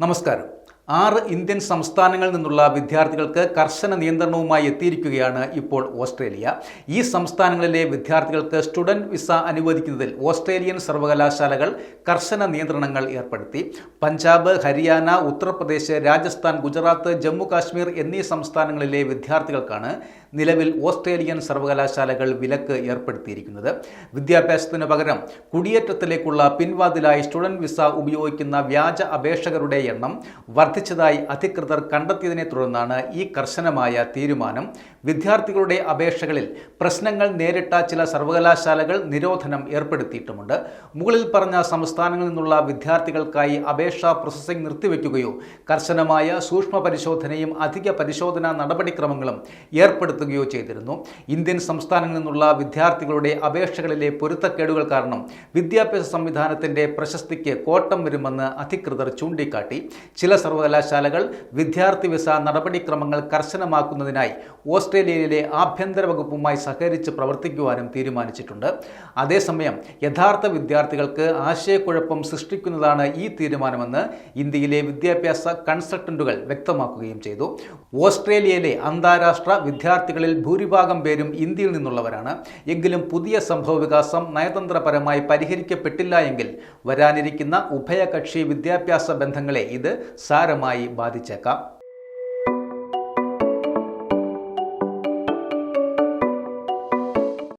നമസ്കാരം. 6 ഇന്ത്യൻ സംസ്ഥാനങ്ങളിൽ നിന്നുള്ള വിദ്യാർത്ഥികൾക്ക് കർശന നിയന്ത്രണവുമായി എത്തിയിരിക്കുകയാണ് ഇപ്പോൾ ഓസ്ട്രേലിയ. ഈ സംസ്ഥാനങ്ങളിലെ വിദ്യാർത്ഥികൾക്ക് സ്റ്റുഡന്റ് വിസ അനുവദിക്കുന്നതിൽ ഓസ്ട്രേലിയൻ സർവകലാശാലകൾ കർശന നിയന്ത്രണങ്ങൾ ഏർപ്പെടുത്തി. പഞ്ചാബ്, ഹരിയാന, ഉത്തർപ്രദേശ്, രാജസ്ഥാൻ, ഗുജറാത്ത്, ജമ്മു കാശ്മീർ എന്നീ സംസ്ഥാനങ്ങളിലെ വിദ്യാർത്ഥികൾക്കാണ് നിലവിൽ ഓസ്ട്രേലിയൻ സർവകലാശാലകൾ വിലക്ക് ഏർപ്പെടുത്തിയിരിക്കുന്നത്. വിദ്യാഭ്യാസത്തിന് പകരം കുടിയേറ്റത്തിലേക്കുള്ള പിൻവാതിലായി സ്റ്റുഡന്റ് വിസ ഉപയോഗിക്കുന്ന വ്യാജ അപേക്ഷകരുടെ എണ്ണം വർദ്ധിച്ചതായി അധികൃതർ കണ്ടെത്തിയതിനെ തുടർന്നാണ് ഈ കർശനമായ തീരുമാനം. വിദ്യാർത്ഥികളുടെ അപേക്ഷകളിൽ പ്രശ്നങ്ങൾ നേരിട്ട ചില സർവകലാശാലകൾ നിരോധനം ഏർപ്പെടുത്തിയിട്ടുമുണ്ട്. മുകളിൽ പറഞ്ഞ സംസ്ഥാനങ്ങളിൽ നിന്നുള്ള വിദ്യാർത്ഥികൾക്കായി അപേക്ഷാ പ്രോസസ്സിംഗ് നിർത്തിവെക്കുകയോ കർശനമായ സൂക്ഷ്മ പരിശോധനയും അധിക പരിശോധനാ നടപടിക്രമങ്ങളും ഏർപ്പെടുത്തുകയോ ചെയ്തിരുന്നു. ഇന്ത്യൻ സംസ്ഥാനങ്ങളിൽ നിന്നുള്ള വിദ്യാർത്ഥികളുടെ അപേക്ഷകളിലെ പൊരുത്തക്കേടുകൾ കാരണം വിദ്യാഭ്യാസ സംവിധാനത്തിൻ്റെ പ്രശസ്തിക്ക് കോട്ടം വരുമെന്ന് അധികൃതർ ചൂണ്ടിക്കാട്ടി. ചില സർവകലാശാലകൾ വിദ്യാർത്ഥി വിസ നടപടിക്രമങ്ങൾ കർശനമാക്കുന്നതിനായി ഓസ്ട്രേലിയയിലെ ആഭ്യന്തര വകുപ്പുമായി സഹകരിച്ച് പ്രവർത്തിക്കുവാനും തീരുമാനിച്ചിട്ടുണ്ട്. അതേസമയം യഥാർത്ഥ വിദ്യാർത്ഥികൾക്ക് ആശയക്കുഴപ്പം സൃഷ്ടിക്കുന്നതാണ് ഈ തീരുമാനമെന്ന് ഇന്ത്യയിലെ വിദ്യാഭ്യാസ കൺസൾട്ടന്റുകൾ വ്യക്തമാക്കുകയും ചെയ്തു. ഓസ്ട്രേലിയയിലെ അന്താരാഷ്ട്ര വിദ്യാർത്ഥികളിൽ ഭൂരിഭാഗം പേരും ഇന്ത്യയിൽ നിന്നുള്ളവരാണ്. എങ്കിലും പുതിയ സംഭവവികാസം നയതന്ത്രപരമായി പരിഹരിക്കപ്പെട്ടില്ല എങ്കിൽ വരാനിരിക്കുന്ന ഉഭയകക്ഷി വിദ്യാഭ്യാസ ബന്ധങ്ങളെ ഇത് സാരമായി ബാധിച്ചേക്കാം.